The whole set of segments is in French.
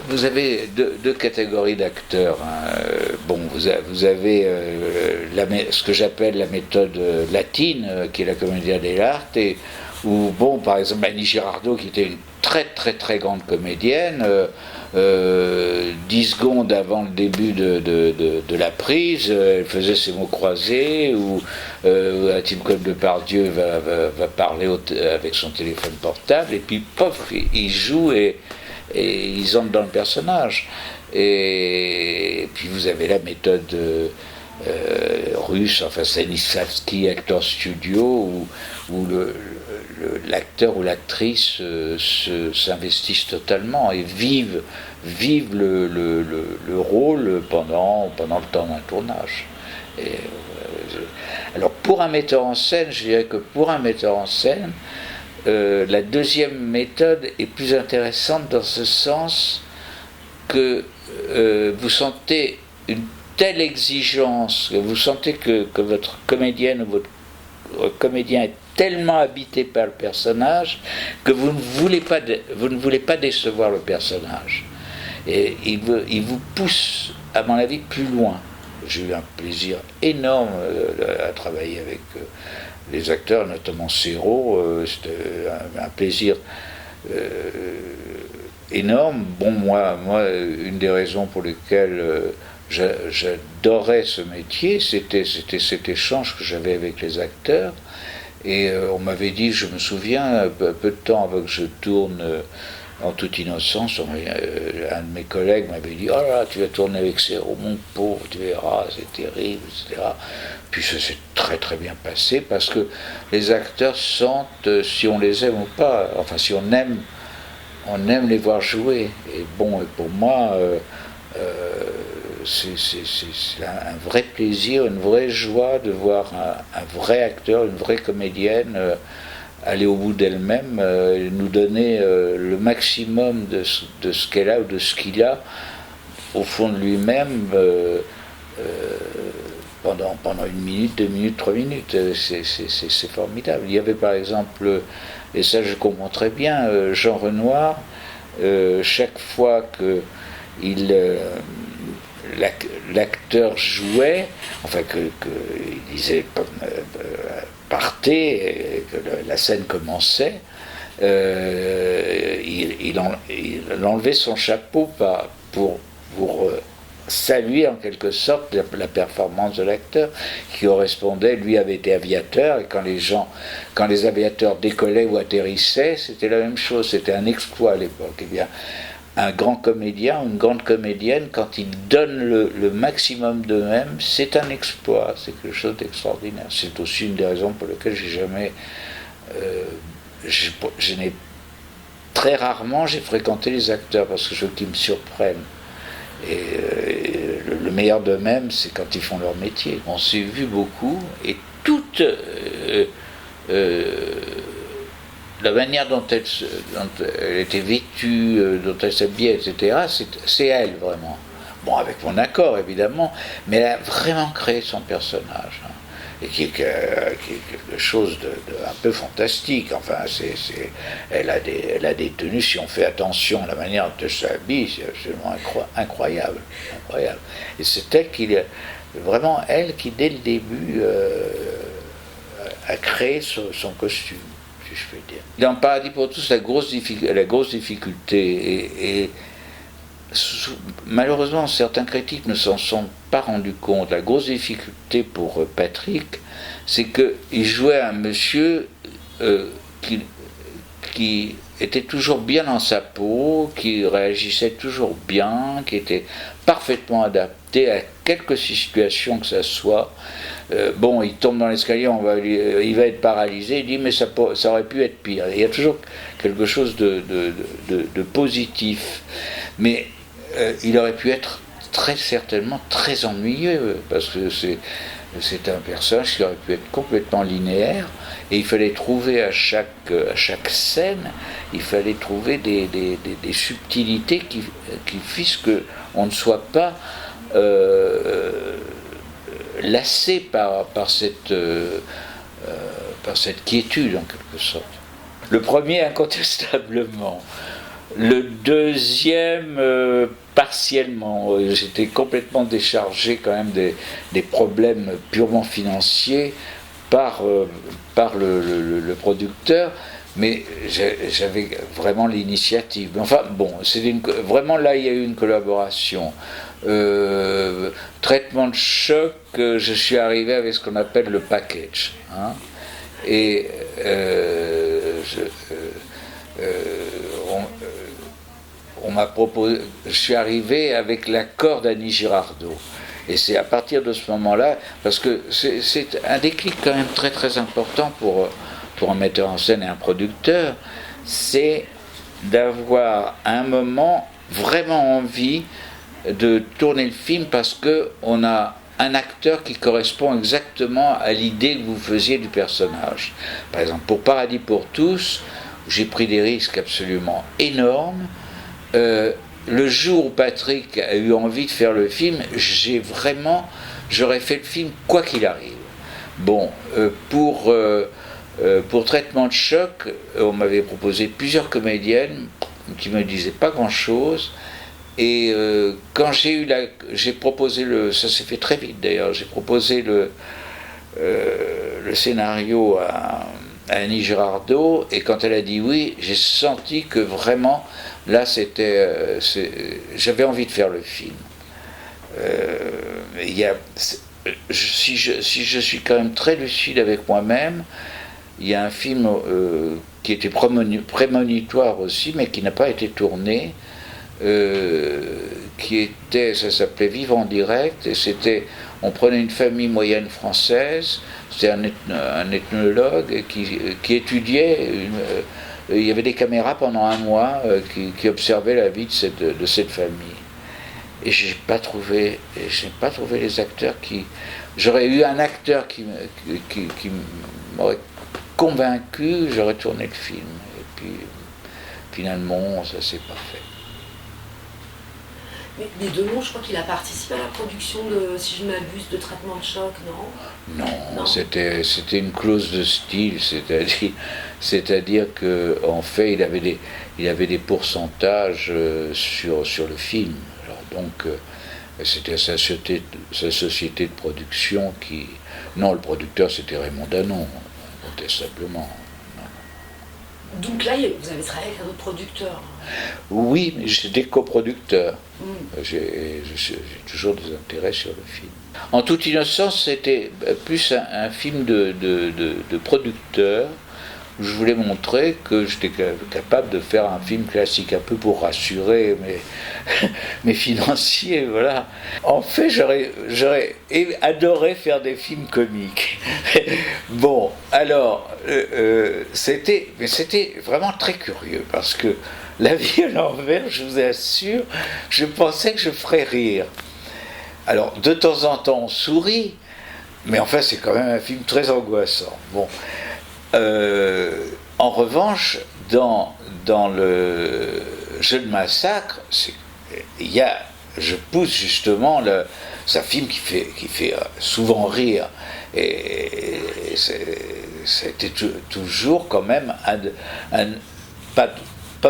Vous avez deux catégories d'acteurs, hein. Bon, vous avez ce que j'appelle la méthode latine, qui est la commedia dell'arte, et où, bon, par exemple, Annie Girardot, qui était une très très très grande comédienne, 10 secondes avant le début de la prise, elle faisait ses mots croisés, ou un type comme Depardieu va parler avec son téléphone portable, et puis pof, il joue et ils entrent dans le personnage. Et puis vous avez la méthode russe, enfin Stanislavski Actor Studio, où l'acteur ou l'actrice s'investissent totalement et vivent le rôle pendant le temps d'un tournage. Alors pour un metteur en scène, je dirais que pour un metteur en scène, la deuxième méthode est plus intéressante dans ce sens que vous sentez une telle exigence, que vous sentez que votre comédienne ou votre comédien est tellement habité par le personnage que vous ne voulez pas décevoir le personnage. Et il vous pousse, à mon avis, plus loin. J'ai eu un plaisir énorme à travailler avec les acteurs, notamment Serrault. C'était un plaisir énorme. Bon, moi, une des raisons pour lesquelles j'adorais ce métier, c'était cet échange que j'avais avec les acteurs. Et on m'avait dit, je me souviens, peu de temps avant que je tourne en toute innocence, un de mes collègues m'avait dit, oh là, tu vas tourner avec Serrault, mon pauvre, tu verras, c'est terrible, etc. Puis ça s'est très très bien passé, parce que les acteurs sentent si on les aime ou pas, enfin si on aime les voir jouer. Et bon, pour moi, c'est un vrai plaisir, une vraie joie de voir un vrai acteur, une vraie comédienne aller au bout d'elle-même, nous donner le maximum de ce qu'elle a ou de ce qu'il a au fond de lui-même pendant 1 minute, 2 minutes, 3 minutes. C'est formidable. Il y avait par exemple, et ça je comprends très bien, Jean Renoir, chaque fois que l'acteur jouait, enfin qu'il disait partez, et que la scène commençait, il enlevait son chapeau pour saluer en quelque sorte la performance de l'acteur, qui correspondait, lui avait été aviateur, et quand les aviateurs décollaient ou atterrissaient, c'était la même chose, c'était un exploit à l'époque. Eh bien, un grand comédien ou une grande comédienne, quand ils donnent le maximum d'eux-mêmes, c'est un exploit, c'est quelque chose d'extraordinaire. C'est aussi une des raisons pour lesquelles très rarement j'ai fréquenté les acteurs, parce que je veux qu'ils me surprennent. Et le meilleur d'eux-mêmes, c'est quand ils font leur métier. On s'est vu beaucoup, et toute la manière dont elle était vêtue, dont elle s'habillait, etc., c'est elle, vraiment. Bon, avec mon accord, évidemment, mais elle a vraiment créé son personnage, hein, et qui est quelque chose de un peu fantastique. Enfin, elle a des tenues, si on fait attention à la manière dont elle s'habille, c'est absolument incroyable. Et c'est vraiment elle qui, dès le début, a créé son costume, si je peux dire. Dans Paradis pour tous, la grosse difficulté, et malheureusement certains critiques ne s'en sont pas rendus compte, la grosse difficulté pour Patrick, c'est qu'il jouait un monsieur qui était toujours bien dans sa peau, qui réagissait toujours bien, qui était parfaitement adapté à quelque situation que ça soit. Bon, il tombe dans l'escalier, il va être paralysé, il dit mais ça aurait pu être pire. Il y a toujours quelque chose de positif, mais il aurait pu être très certainement très ennuyeux, parce que c'est un personnage qui aurait pu être complètement linéaire, et il fallait trouver à chaque scène, il fallait trouver des subtilités qui fissent qu'on ne soit pas lassé par cette quiétude, en quelque sorte. Le premier, incontestablement, Le deuxième, partiellement. J'étais complètement déchargé quand même des problèmes purement financiers par le producteur, mais j'avais vraiment l'initiative. Enfin bon, vraiment là il y a eu une collaboration. Traitement de choc, je suis arrivé avec ce qu'on appelle le package. Hein, et on m'a proposé, je suis arrivé avec l'accord d'Annie Girardot. Et c'est à partir de ce moment-là, parce que c'est un déclic quand même très très important pour un metteur en scène et un producteur, c'est d'avoir à un moment vraiment envie de tourner le film parce qu'on a un acteur qui correspond exactement à l'idée que vous faisiez du personnage. Par exemple, pour Paradis pour tous, j'ai pris des risques absolument énormes. Le jour où Patrick a eu envie de faire le film, j'aurais fait le film quoi qu'il arrive. Bon, pour Traitement de choc, on m'avait proposé plusieurs comédiennes qui me disaient pas grand-chose. Et quand j'ai proposé ça s'est fait très vite d'ailleurs, j'ai proposé le scénario à Annie Girardot, et quand elle a dit oui, j'ai senti que vraiment, là j'avais envie de faire le film. Si je suis quand même très lucide avec moi-même, il y a un film qui était prémonitoire aussi, mais qui n'a pas été tourné, ça s'appelait Vivre en direct, et on prenait une famille moyenne française, c'était un ethnologue qui étudiait, il y avait des caméras pendant un mois qui observaient la vie de cette famille. Et je n'ai pas trouvé les acteurs j'aurais eu un acteur qui m'aurait convaincu, j'aurais tourné le film. Et puis finalement, ça s'est pas fait. Mais Delon, je crois qu'il a participé à la production si je ne m'abuse, de Traitement de choc, non? Non, c'était une clause de style, c'est-à-dire qu'en fait, il avait des pourcentages sur le film. Alors donc, c'était sa société de production qui... Non, le producteur, c'était Raymond Danon, incontestablement. Donc là, vous avez travaillé avec un autre producteur? Oui, mais j'étais coproducteur. J'ai toujours des intérêts sur le film. En toute innocence, c'était plus un film de producteur, où je voulais montrer que j'étais capable de faire un film classique, un peu pour rassurer mes financiers, voilà. En fait, j'aurais adoré faire des films comiques. Bon, alors, c'était vraiment très curieux, parce que La vie à l'envers, je vous assure, je pensais que je ferais rire. Alors, de temps en temps, on sourit, mais enfin, c'est quand même un film très angoissant. Bon. En revanche, dans le Jeu de massacre, je pousse justement c'est un film qui fait souvent rire, et c'était toujours quand même pas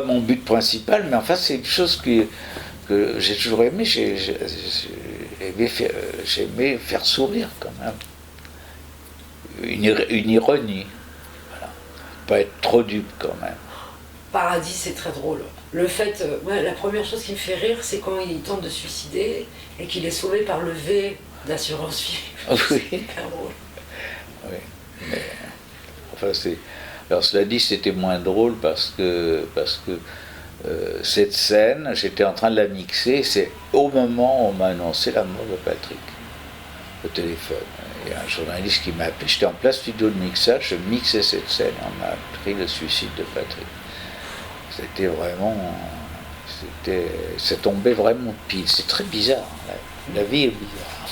mon but principal, mais enfin c'est une chose que j'ai toujours aimé. J'aimais faire sourire quand même, une ironie. Pas être trop dupe quand même. Paradis, c'est très drôle. Le fait, la première chose qui me fait rire, c'est quand il tente de se suicider et qu'il est sauvé par le V d'assurance vie. Oui. C'est hyper drôle. Oui, mais enfin alors cela dit, c'était moins drôle parce que cette scène, j'étais en train de la mixer. C'est au moment où on m'a annoncé la mort de Patrick au téléphone. Il y a un journaliste qui m'a appelé, j'étais en place studio de mixage, je mixais cette scène, on m'a appris le suicide de Patrick. C'était vraiment... ça tombait vraiment pile. C'est très bizarre, la vie est bizarre.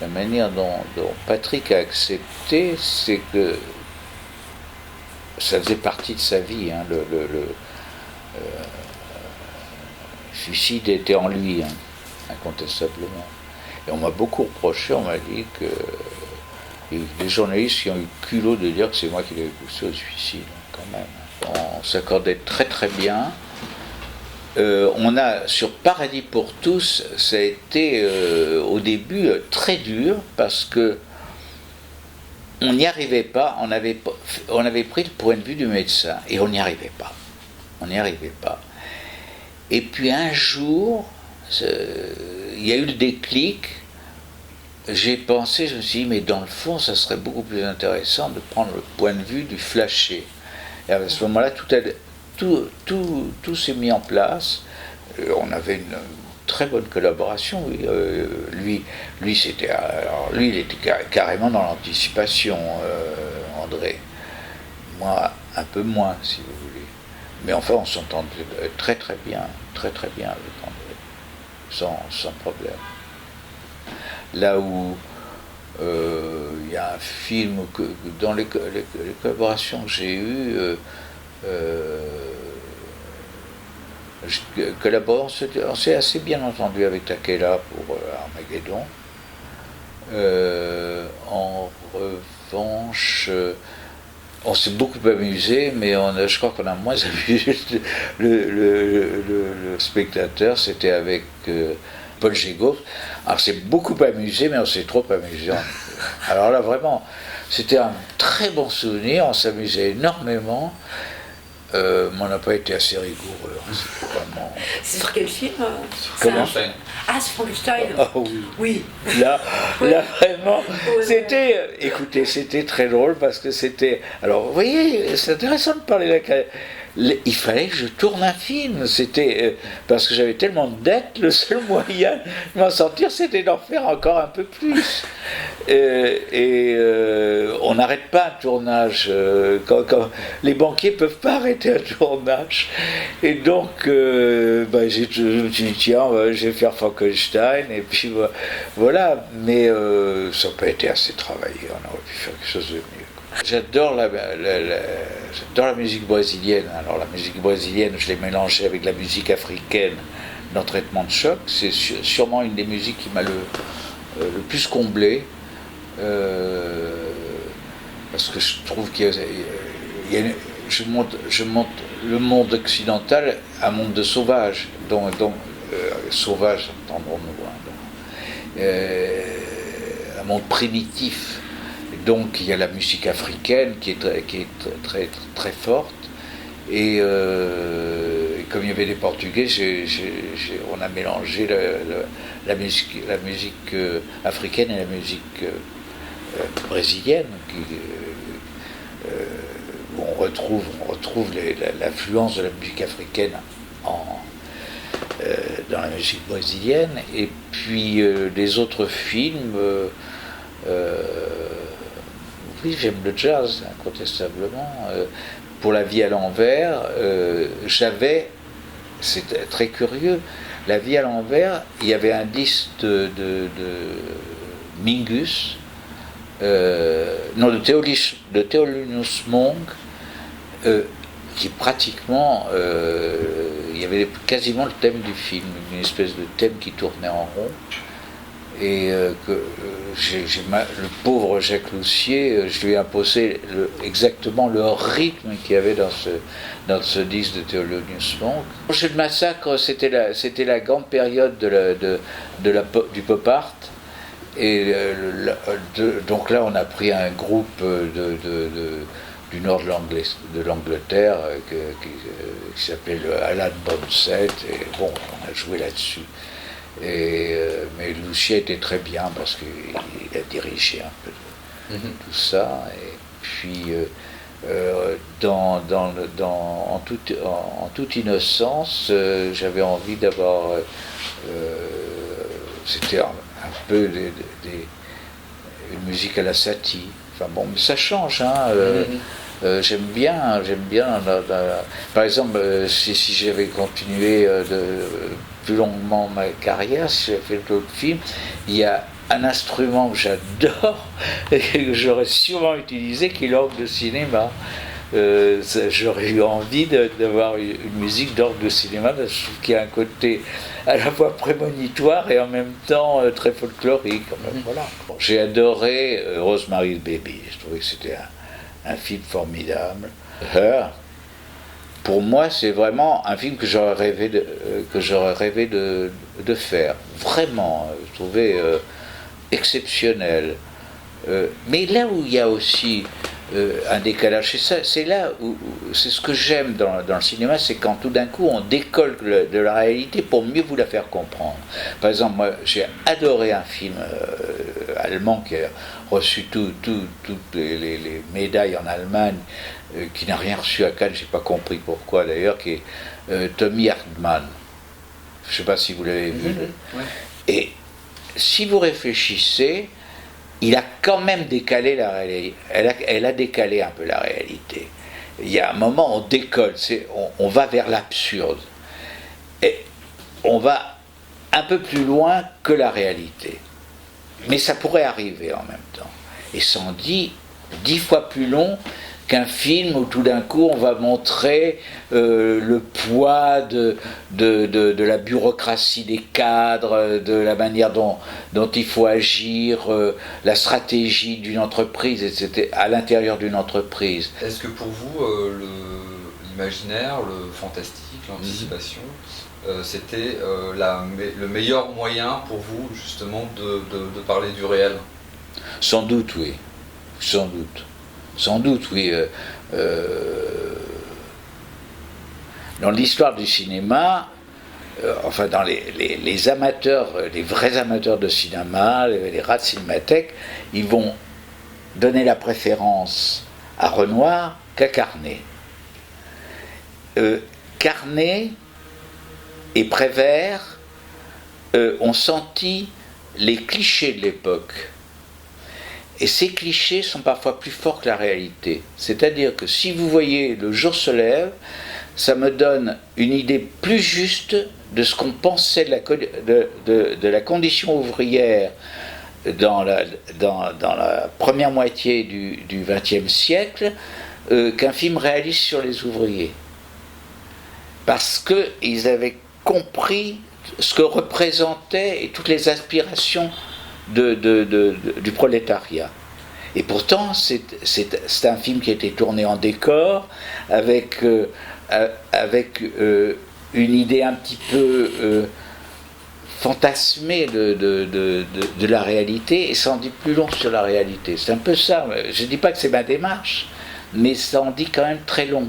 La manière dont Patrick a accepté, c'est que ça faisait partie de sa vie. Hein. Le suicide était en lui, hein, incontestablement. Et on m'a beaucoup reproché, on m'a dit que les journalistes qui ont eu le culot de dire que c'est moi qui l'avais poussé au suicide, quand même. On s'accordait très très bien, On a sur Paradis pour tous, ça a été au début très dur parce que on n'y arrivait pas, on avait pris le point de vue du médecin et on n'y arrivait pas. On n'y arrivait pas. Et puis un jour, il y a eu le déclic, j'ai pensé, je me suis dit, mais dans le fond, ça serait beaucoup plus intéressant de prendre le point de vue du flashé. Et à ce moment-là, tout s'est mis en place. On avait une très bonne collaboration. Lui, il était carrément dans l'anticipation, André. Moi, un peu moins, si vous voulez. Mais enfin, on s'entendait très très bien avec André, sans problème. Là où il y a un film dans les collaborations que j'ai eues, on s'est assez bien entendu avec Takela pour Armageddon. En revanche, on s'est beaucoup amusé, mais je crois qu'on a moins amusé le spectateur. C'était avec Paul Gégaud. Alors c'est beaucoup amusé, mais on s'est trop amusé. Alors là, vraiment, c'était un très bon souvenir. On s'amusait énormément. Mais on n'a pas été assez rigoureux. Vraiment... C'est sur quel film? Comment? Ah, c'est Frankenstein. Ah oui. Oui. Là vraiment, écoutez, c'était très drôle parce que c'était... Alors, vous voyez, c'est intéressant de parler de la... Il fallait que je tourne un film, c'était parce que j'avais tellement de dettes, le seul moyen de m'en sortir, c'était d'en faire encore un peu plus. On n'arrête pas un tournage, quand les banquiers ne peuvent pas arrêter un tournage. Et donc, je me suis dit, tiens, je vais faire Frankenstein, et puis voilà. Mais ça n'a pas été assez travaillé, on aurait pu faire quelque chose de mieux. J'adore la musique brésilienne. Alors la musique brésilienne, je l'ai mélangée avec la musique africaine dans Traitement de choc. C'est sûrement une des musiques qui m'a le plus comblé. Parce que je trouve je monte le monde occidental, un monde de sauvages. Sauvage, entendons-nous. Un monde primitif. Donc il y a la musique africaine qui est très, très forte. Et comme il y avait des Portugais, on a mélangé la musique africaine et la musique brésilienne. Où on retrouve l'influence de la musique africaine dans la musique brésilienne. Et puis les autres films... oui, j'aime le jazz, incontestablement. Pour La vie à l'envers, c'était très curieux, La vie à l'envers, il y avait un disque de Mingus, de Thelonious Monk, qui pratiquement, il y avait quasiment le thème du film, une espèce de thème qui tournait en rond. Et le pauvre Jacques Loussier, je lui ai imposé exactement le rythme qu'il y avait dans ce disque de Thelonious Monk. Le Jeu de Massacre, c'était la grande période du pop art. Et donc là, on a pris un groupe du nord de l'Angleterre qui s'appelait Alan Bonset, et bon, on a joué là-dessus. Mais Loussier était très bien parce qu'il a dirigé un peu tout ça. Et puis, en toute innocence, j'avais envie d'avoir... c'était un peu une musique à la Satie. Enfin bon, mais ça change, hein. J'aime bien. Par exemple, si j'avais continué plus longuement ma carrière, si j'avais fait d'autres films, il y a un instrument que j'adore et que j'aurais sûrement utilisé, qui est l'orgue de cinéma. J'aurais eu envie d'avoir une musique d'orgue de cinéma, parce que je trouve qu'il y a un côté à la fois prémonitoire et en même temps très folklorique. Voilà. Bon, j'ai adoré Rosemary's Baby, je trouvais que c'était un film formidable. Her, pour moi, c'est vraiment un film que j'aurais rêvé de faire. Vraiment, je trouvais exceptionnel. Mais là où il y a aussi un décalage, c'est là où c'est ce que j'aime dans le cinéma, c'est quand tout d'un coup on décolle de la réalité pour mieux vous la faire comprendre. Par exemple, moi j'ai adoré un film allemand qui a reçu toutes les médailles en Allemagne, qui n'a rien reçu à Cannes, j'ai pas compris pourquoi d'ailleurs, qui est Tommy Erdmann. Je sais pas si vous l'avez vu. Ouais. Et si vous réfléchissez, il a quand même décalé la réalité. Elle a décalé un peu la réalité. Il y a un moment, on décolle, on va vers l'absurde. Et on va un peu plus loin que la réalité. Mais ça pourrait arriver en même temps. Et c'en dit 10 fois plus long qu'un film où tout d'un coup on va montrer le poids de la bureaucratie des cadres, de la manière dont il faut agir, la stratégie d'une entreprise, etc., à l'intérieur d'une entreprise. Est-ce que pour vous, l'imaginaire, le fantastique, l'anticipation, c'était le meilleur moyen pour vous justement de parler du réel? Sans doute, oui. Sans doute. Sans doute, oui. Dans l'histoire du cinéma, enfin dans les amateurs, les vrais amateurs de cinéma, les rats de cinémathèque, ils vont donner la préférence à Renoir qu'à Carnet. Carnet et Prévert ont senti les clichés de l'époque. Et ces clichés sont parfois plus forts que la réalité. C'est-à-dire que si vous voyez Le jour se lève, ça me donne une idée plus juste de ce qu'on pensait de la condition ouvrière dans la première moitié du XXe siècle qu'un film réaliste sur les ouvriers. Parce qu'ils avaient compris ce que représentaient et toutes les aspirations du prolétariat. Et pourtant, c'est un film qui a été tourné en décor, avec une idée un petit peu fantasmée de la réalité, et ça en dit plus long sur la réalité. C'est un peu ça. Je ne dis pas que c'est ma démarche, mais ça en dit quand même très long.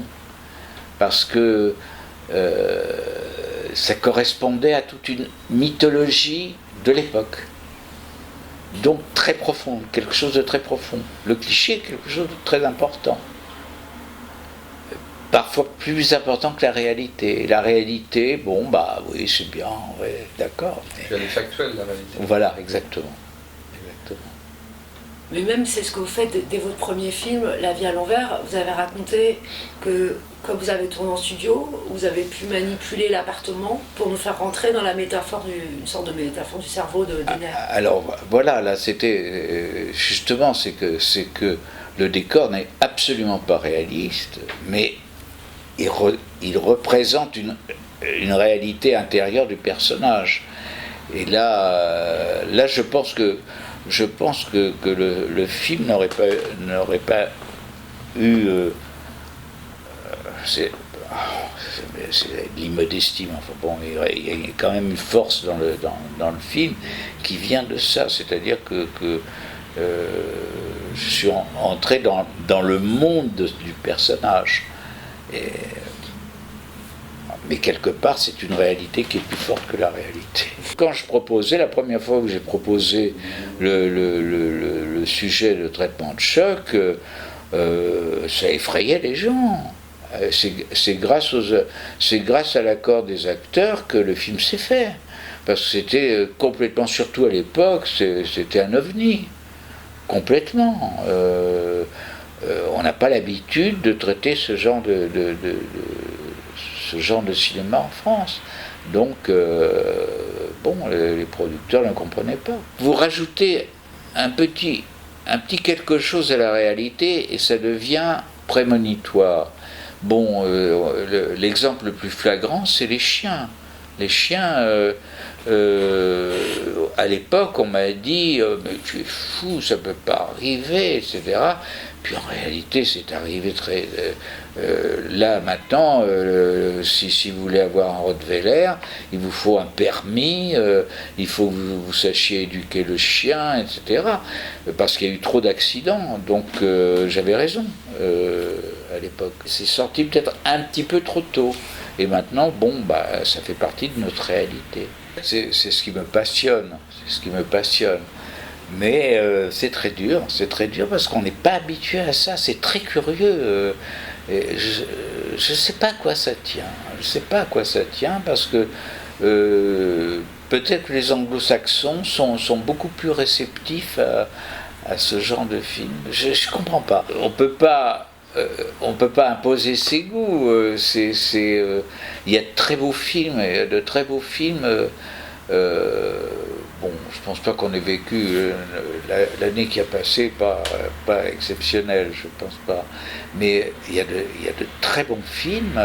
Parce que ça correspondait à toute une mythologie de l'époque. Donc très profond, quelque chose de très profond. Le cliché est quelque chose de très important. Parfois plus important que la réalité. Et la réalité, bon, bah oui, c'est bien, ouais, d'accord. Mais... Elle est factuelle, la réalité. Voilà, exactement. Mais même, c'est ce que vous faites dès votre premier film, La vie à l'envers. Vous avez raconté que, comme vous avez tourné en studio, vous avez pu manipuler l'appartement pour nous faire rentrer dans la métaphore, une sorte de métaphore du cerveau de Diner. Alors voilà, là c'était justement, c'est que le décor n'est absolument pas réaliste, mais il représente une réalité intérieure du personnage. Et là je pense que le film n'aurait pas eu c'est de l'immodestie, mais enfin bon, il y a quand même une force dans le film qui vient de ça, c'est-à-dire que je suis entré dans le monde du personnage. Mais quelque part, c'est une réalité qui est plus forte que la réalité. Quand je proposais, la première fois que j'ai proposé le sujet de traitement de choc, ça effrayait les gens. C'est grâce à l'accord des acteurs que le film s'est fait. Parce que c'était complètement, surtout à l'époque, c'était un ovni. Complètement. On n'a pas l'habitude de traiter ce genre de cinéma en France. Donc, les producteurs ne comprenaient pas. Vous rajoutez un petit quelque chose à la réalité et ça devient prémonitoire. Bon, l'exemple le plus flagrant, c'est les chiens. Les chiens, à l'époque, on m'a dit mais tu es fou, ça ne peut pas arriver, etc. Puis en réalité, c'est arrivé Là maintenant, si vous voulez avoir un Rottweiler, il vous faut un permis, il faut que vous sachiez éduquer le chien, etc. Parce qu'il y a eu trop d'accidents. Donc j'avais raison à l'époque. C'est sorti peut-être un petit peu trop tôt. Et maintenant, bon, ça fait partie de notre réalité. C'est ce qui me passionne. C'est ce qui me passionne. Mais c'est très dur parce qu'on n'est pas habitué à ça. C'est très curieux. Et je ne sais pas à quoi ça tient. Je ne sais pas à quoi ça tient parce que peut-être que les anglo-saxons sont beaucoup plus réceptifs à ce genre de film. Je ne comprends pas. On peut pas imposer ses goûts. Il y a de très beaux films. Bon, je pense pas qu'on ait vécu l'année qui a passé, pas exceptionnelle, je pense pas. Mais il y a de très bons films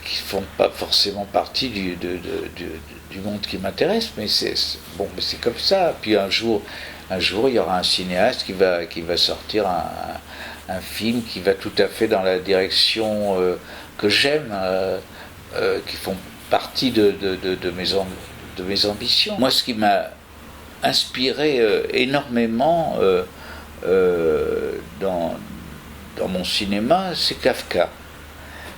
qui font pas forcément partie du monde qui m'intéresse, mais c'est comme ça. Puis un jour, il y aura un cinéaste qui va sortir un film qui va tout à fait dans la direction que j'aime, qui font partie de mes ambitions. Moi, ce qui m'a inspiré énormément dans mon cinéma, c'est Kafka.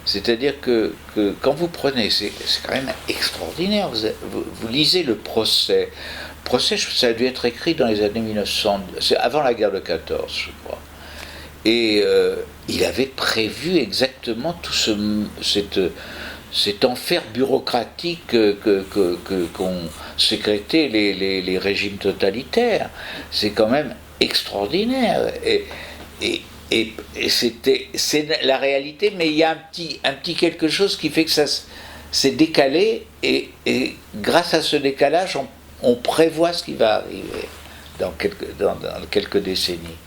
C'est-à-dire que quand vous prenez, c'est quand même extraordinaire, vous lisez le procès. Le procès, ça a dû être écrit dans les années 1900, c'est avant la guerre de 14, je crois. Et il avait prévu exactement tout cet enfer bureaucratique qu'ont sécrété les régimes totalitaires. C'est quand même extraordinaire. Et c'est la réalité, mais il y a un petit quelque chose qui fait que ça s'est décalé, et grâce à ce décalage, on prévoit ce qui va arriver dans quelques décennies.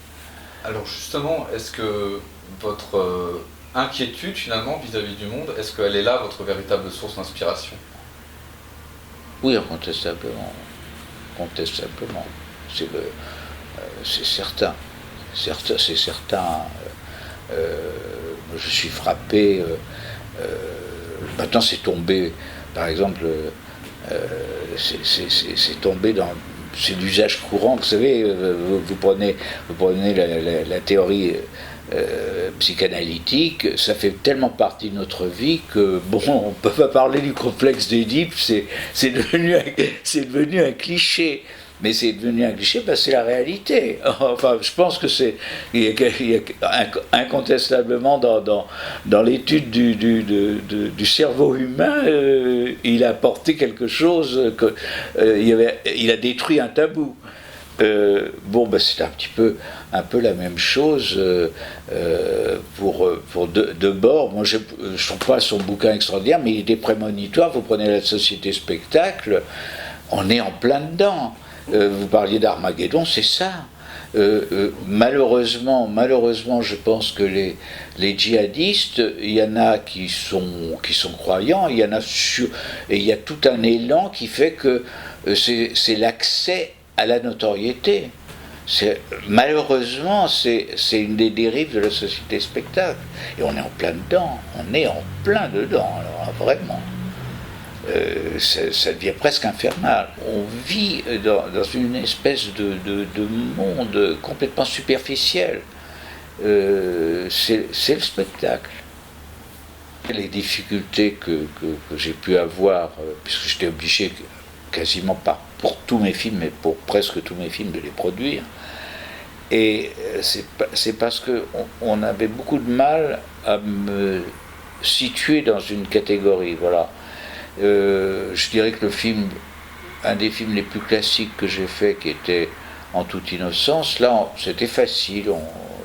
Alors justement, est-ce que votre inquiétude finalement vis-à-vis du monde, est-ce qu'elle est là votre véritable source d'inspiration? Oui, incontestablement. C'est certain. C'est certain. Je suis frappé. Maintenant, c'est tombé. Par exemple, c'est tombé dans. C'est l'usage courant. Vous savez, vous prenez la théorie psychanalytique, ça fait tellement partie de notre vie que, bon, on ne peut pas parler du complexe d'Édipe, c'est devenu un cliché. Mais c'est devenu un cliché parce que c'est la réalité. Enfin, je pense que il y a incontestablement dans l'étude du cerveau humain, il a apporté quelque chose, il a détruit un tabou. C'est un peu la même chose pour Debord. Moi, je ne trouve pas son bouquin extraordinaire, mais il était prémonitoire. Vous prenez la société spectacle, on est en plein dedans. Vous parliez d'Armageddon, c'est ça. Malheureusement, je pense que les djihadistes, il y en a qui sont croyants, il y en a et il y a tout un élan qui fait que c'est l'accès à la notoriété. Malheureusement, c'est une des dérives de la société spectacle. Et on est en plein dedans. Alors vraiment. Ça devient presque infernal. On vit dans une espèce de monde complètement superficiel. C'est le spectacle. Les difficultés que j'ai pu avoir, puisque j'étais obligé quasiment pas pour tous mes films, mais pour presque tous mes films, de les produire. Et c'est parce qu'on avait beaucoup de mal à me situer dans une catégorie. Voilà. Je dirais que un des films les plus classiques que j'ai fait, qui était En toute innocence, là c'était facile,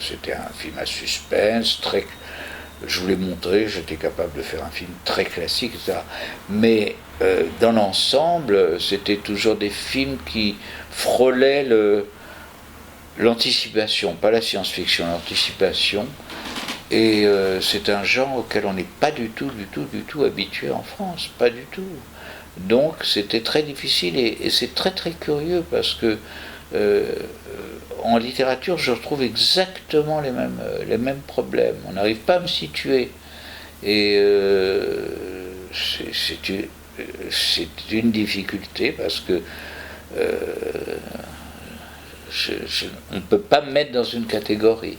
c'était un film à suspense, je vous l'ai montré, j'étais capable de faire un film très classique, etc. Mais dans l'ensemble, c'était toujours des films qui frôlaient l'anticipation, pas la science-fiction, l'anticipation. Et c'est un genre auquel on n'est pas du tout habitué en France, pas du tout. Donc c'était très difficile, et c'est très très curieux parce que En littérature, je retrouve exactement les mêmes problèmes. On n'arrive pas à me situer. Et c'est une difficulté parce que on ne peut pas me mettre dans une catégorie.